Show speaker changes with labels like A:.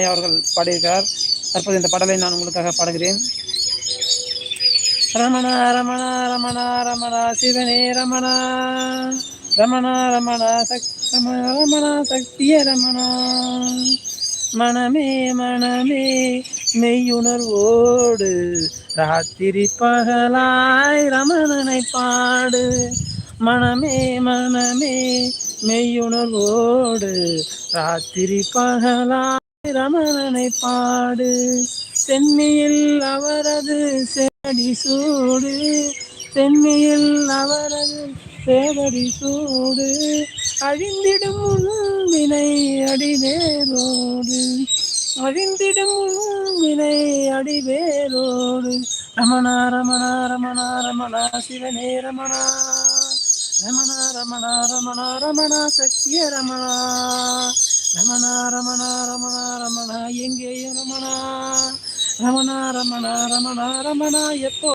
A: அவர்கள் பாடியிருக்கிறார். தற்போது இந்த பாடலை நான் உங்களுக்காக பாடுகிறேன். ரமணா ரமணா ரமணா ரமணா சிவனே ரமணா ரமணா ரமணா ரமணா சக்திய ரமணா மனமே மனமே மெய்யுணர்வோடு ராத்திரி பகலாய் ரமணனை பாடு. மனமே மனமே மெய்யுணர்வோடு ராத்திரி பகலாய் ரமணனை பாடு. சென்னியில் அவரது சேடி சூடு, சென்னியில் அவரது சேவடி சூடு, அழிந்திடும் வினை அடிவேரோடு, அழிந்திடும் வினை அடிவேரோடு. ரமணா ரமணா ரமணா ரமணா சிவனே ரமணா ரமணா ரமணா ரமணா ரமணா சக்திய ரமணா ரமணா ரமணா ரமணா ரமணா எங்கேயும் ரமணா ரமணா ரமணா ரமணா ரமணா எப்போ